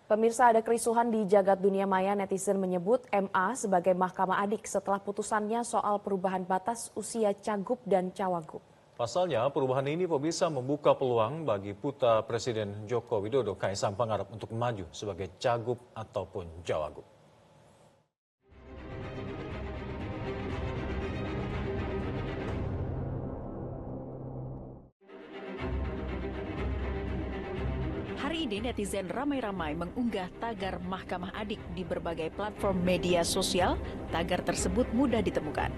Pemirsa, ada kerisuhan di jagat dunia maya. Netizen menyebut MA sebagai mahkamah adik setelah putusannya soal perubahan batas usia cagup dan cawagup. Pasalnya, perubahan ini pemirsa membuka peluang bagi putra Presiden Joko Widodo, Kaisang Pangarep, untuk maju sebagai cagup ataupun cawagup. Hari ini netizen ramai-ramai mengunggah tagar Mahkamah Adik di berbagai platform media sosial. Tagar tersebut mudah ditemukan.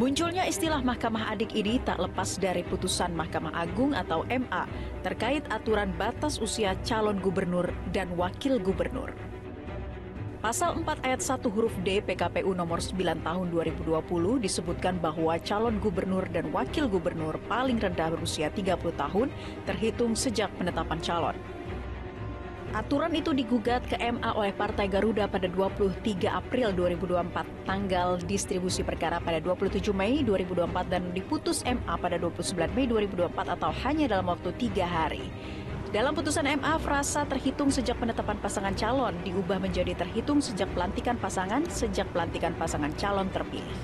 Munculnya istilah Mahkamah Adik ini tak lepas dari putusan Mahkamah Agung atau MA terkait aturan batas usia calon gubernur dan wakil gubernur. Pasal 4 ayat 1 huruf D PKPU nomor 9 tahun 2020 disebutkan bahwa calon gubernur dan wakil gubernur paling rendah berusia 30 tahun terhitung sejak penetapan calon. Aturan itu digugat ke MA oleh Partai Garuda pada 23 April 2024, tanggal distribusi perkara pada 27 Mei 2024 dan diputus MA pada 29 Mei 2024 atau hanya dalam waktu 3 hari. Dalam putusan MA, frasa terhitung sejak penetapan pasangan calon diubah menjadi terhitung sejak pelantikan pasangan calon terpilih.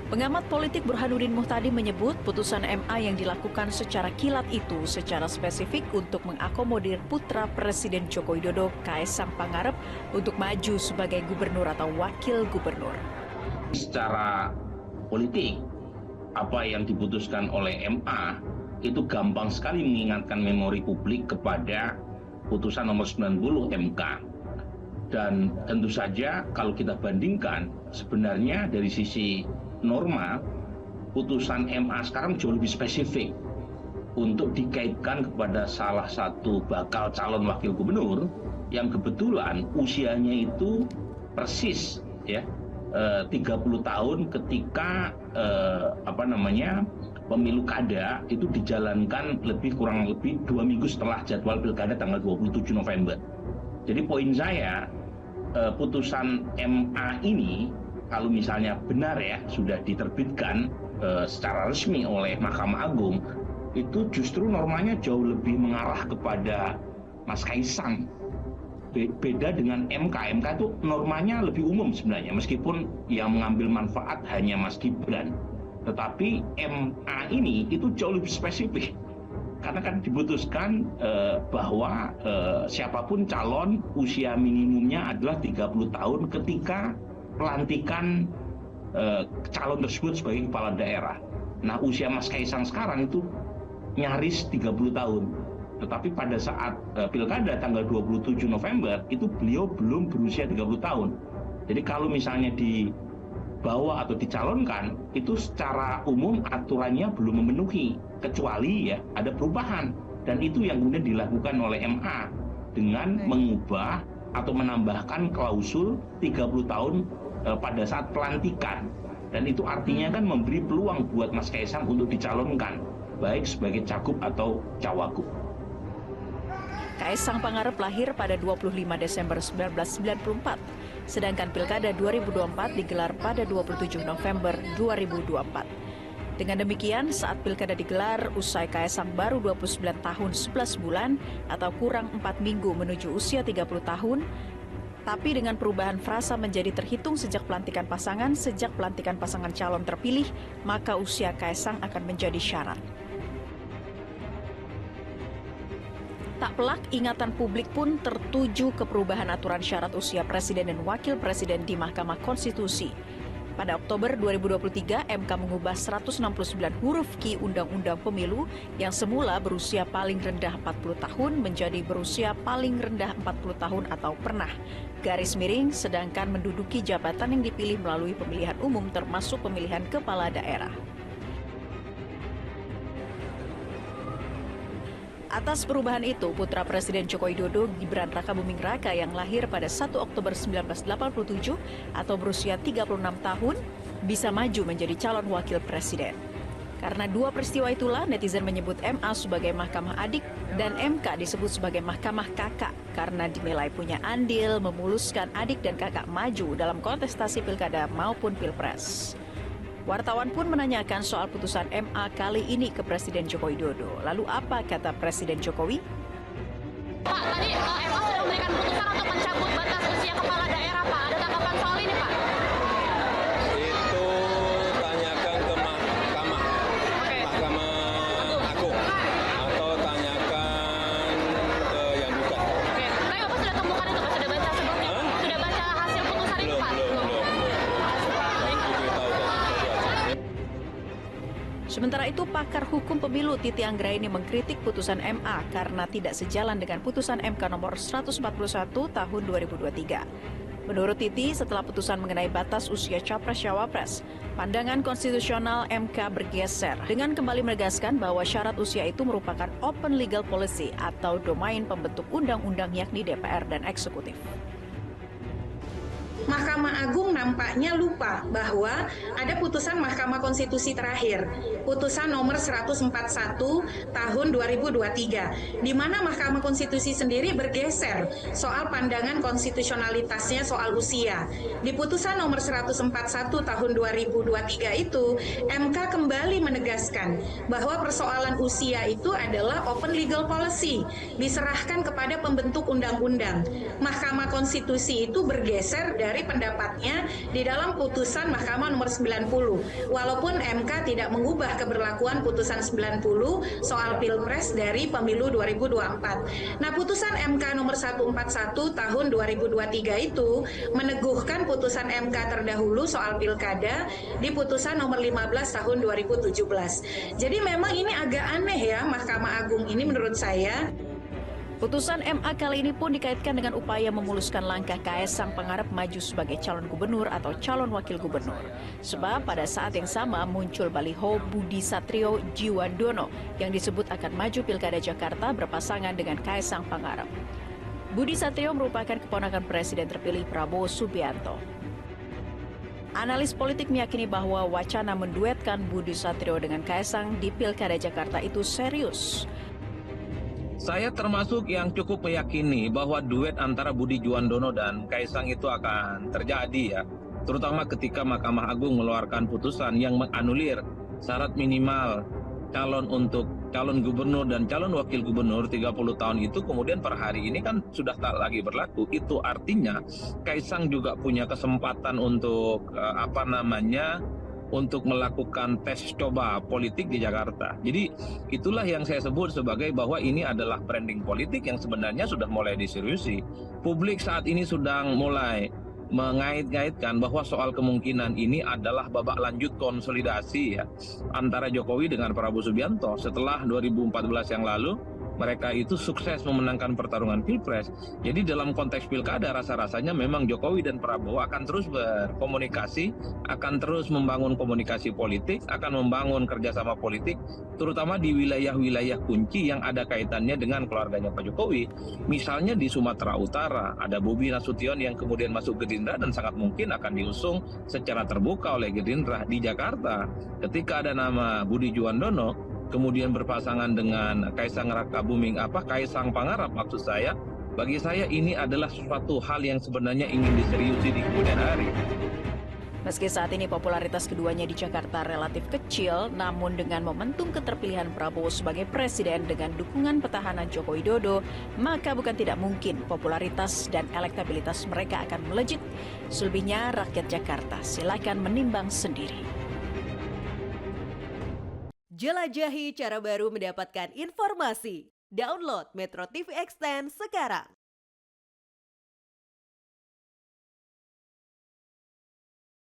Pengamat politik Burhanuddin Muhtadi menyebut putusan MA yang dilakukan secara kilat itu secara spesifik untuk mengakomodir putra Presiden Joko Widodo, Kaisang Pangarep, untuk maju sebagai gubernur atau wakil gubernur. Secara politik, apa yang diputuskan oleh MA itu gampang sekali mengingatkan memori publik kepada putusan nomor 90 MK. Dan tentu saja kalau kita bandingkan, sebenarnya dari sisi norma, putusan MA sekarang jauh lebih spesifik untuk dikaitkan kepada salah satu bakal calon wakil gubernur yang kebetulan usianya itu persis ya 30 tahun ketika pemilu kada itu dijalankan kurang lebih 2 minggu setelah jadwal pilkada tanggal 27 November. Jadi poin saya, putusan MA ini kalau misalnya benar ya sudah diterbitkan secara resmi oleh Mahkamah Agung, itu justru normanya jauh lebih mengarah kepada Mas Kaisang. Beda dengan MK. MK itu normanya lebih umum sebenarnya, meskipun yang mengambil manfaat hanya Mas Gibran. Tetapi MA ini itu jauh lebih spesifik. Karena kan diputuskan bahwa siapapun calon usia minimumnya adalah 30 tahun ketika pelantikan calon tersebut sebagai kepala daerah. Nah, usia Mas Kaisang sekarang itu nyaris 30 tahun. Tetapi pada saat pilkada tanggal 27 November itu beliau belum berusia 30 tahun. Jadi kalau misalnya dibawa atau dicalonkan, itu secara umum aturannya belum memenuhi, kecuali ya ada perubahan. Dan itu yang kemudian dilakukan oleh MA dengan mengubah atau menambahkan klausul 30 tahun pada saat pelantikan. Dan itu artinya kan memberi peluang buat Mas Kaisang untuk dicalonkan, baik sebagai cagup atau cawagup. Kaisang Pangarep lahir pada 25 Desember 1994, sedangkan Pilkada 2024 digelar pada 27 November 2024. Dengan demikian, saat Pilkada digelar, usai Kaisang baru 29 tahun 11 bulan atau kurang 4 minggu menuju usia 30 tahun, tapi dengan perubahan frasa menjadi terhitung sejak pelantikan pasangan calon terpilih, maka usia Kaisang akan menjadi syarat. Tak pelak, ingatan publik pun tertuju ke perubahan aturan syarat usia presiden dan wakil presiden di Mahkamah Konstitusi. Pada Oktober 2023, MK mengubah 169 huruf Q Undang-Undang Pemilu yang semula berusia paling rendah 40 tahun menjadi berusia paling rendah 40 tahun atau pernah. Garis miring, sedangkan menduduki jabatan yang dipilih melalui pemilihan umum termasuk pemilihan kepala daerah. Atas perubahan itu, putra Presiden Joko Widodo, Gibran Rakabuming Raka yang lahir pada 1 Oktober 1987 atau berusia 36 tahun, bisa maju menjadi calon wakil presiden. Karena dua peristiwa itulah, netizen menyebut MA sebagai mahkamah adik dan MK disebut sebagai mahkamah kakak karena dinilai punya andil memuluskan adik dan kakak maju dalam kontestasi pilkada maupun pilpres. Wartawan pun menanyakan soal putusan MA kali ini ke Presiden Joko Widodo. Lalu apa kata Presiden Jokowi? Pak, tadi MA sudah memberikan putusan untuk mencabut batas usia kepala daerah, Pak. Ada tanggapan soal ini, Pak? Itu tanyakan ke Mahkamah Agung atau tanyakan ke yang bukan. Oke. Tapi Bapak sudah temukan itu, Pak? Sudah baca sebelumnya? Sudah baca hasil putusan itu, Pak? Belum. Nanti diberitahu saja. Sementara itu, pakar hukum pemilu Titi Anggraini mengkritik putusan MA karena tidak sejalan dengan putusan MK nomor 141 tahun 2023. Menurut Titi, setelah putusan mengenai batas usia capres-cawapres, pandangan konstitusional MK bergeser dengan kembali menegaskan bahwa syarat usia itu merupakan open legal policy atau domain pembentuk undang-undang yakni DPR dan eksekutif. Mahkamah Agung nampaknya lupa bahwa ada putusan Mahkamah Konstitusi terakhir, putusan nomor 141 tahun 2023, di mana Mahkamah Konstitusi sendiri bergeser soal pandangan konstitusionalitasnya soal usia. Di putusan nomor 141 tahun 2023 itu, MK kembali menegaskan bahwa persoalan usia itu adalah open legal policy, diserahkan kepada pembentuk undang-undang. Mahkamah Konstitusi itu bergeser dari pendapatnya di dalam putusan Mahkamah nomor 90, walaupun MK tidak mengubah keberlakuan putusan 90 soal Pilpres dari pemilu 2024. Nah, putusan MK nomor 141 tahun 2023 itu meneguhkan putusan MK terdahulu soal Pilkada di putusan nomor 15 tahun 2017. Jadi memang ini agak aneh ya Mahkamah Agung ini menurut saya. Putusan MA kali ini pun dikaitkan dengan upaya memuluskan langkah Kaesang Pangarep maju sebagai calon gubernur atau calon wakil gubernur. Sebab pada saat yang sama muncul baliho Budi Satrio Jiwandono yang disebut akan maju Pilkada Jakarta berpasangan dengan Kaesang Pangarep. Budi Satrio merupakan keponakan Presiden terpilih Prabowo Subianto. Analis politik meyakini bahwa wacana menduetkan Budi Satrio dengan Kaesang di Pilkada Jakarta itu serius. Saya termasuk yang cukup meyakini bahwa duet antara Budi Juwandono dan Kaesang itu akan terjadi ya. Terutama ketika Mahkamah Agung mengeluarkan putusan yang menganulir syarat minimal calon gubernur dan calon wakil gubernur 30 tahun itu kemudian per hari ini kan sudah tak lagi berlaku. Itu artinya Kaesang juga punya kesempatan untuk untuk melakukan tes coba politik di Jakarta. Jadi itulah yang saya sebut sebagai bahwa ini adalah branding politik yang sebenarnya sudah mulai diseriusi. Publik saat ini sedang mulai mengait-ngaitkan bahwa soal kemungkinan ini adalah babak lanjut konsolidasi ya antara Jokowi dengan Prabowo Subianto setelah 2014 yang lalu. Mereka itu sukses memenangkan pertarungan Pilpres. Jadi dalam konteks Pilkada rasa-rasanya memang Jokowi dan Prabowo akan terus berkomunikasi, akan terus membangun komunikasi politik, akan membangun kerjasama politik, terutama di wilayah-wilayah kunci yang ada kaitannya dengan keluarganya Pak Jokowi. Misalnya di Sumatera Utara, ada Bobi Nasution yang kemudian masuk Gerindra dan sangat mungkin akan diusung secara terbuka oleh Gerindra. Di Jakarta, ketika ada nama Budi Juwandono, kemudian berpasangan dengan Kaesang Pangarep maksud saya, bagi saya ini adalah suatu hal yang sebenarnya ingin diseriusi di kemudian hari. Meski saat ini popularitas keduanya di Jakarta relatif kecil, namun dengan momentum keterpilihan Prabowo sebagai presiden dengan dukungan petahana Joko Widodo, maka bukan tidak mungkin popularitas dan elektabilitas mereka akan melejit. Selebihnya rakyat Jakarta silakan menimbang sendiri. Jelajahi cara baru mendapatkan informasi. Download Metro TV Extend sekarang.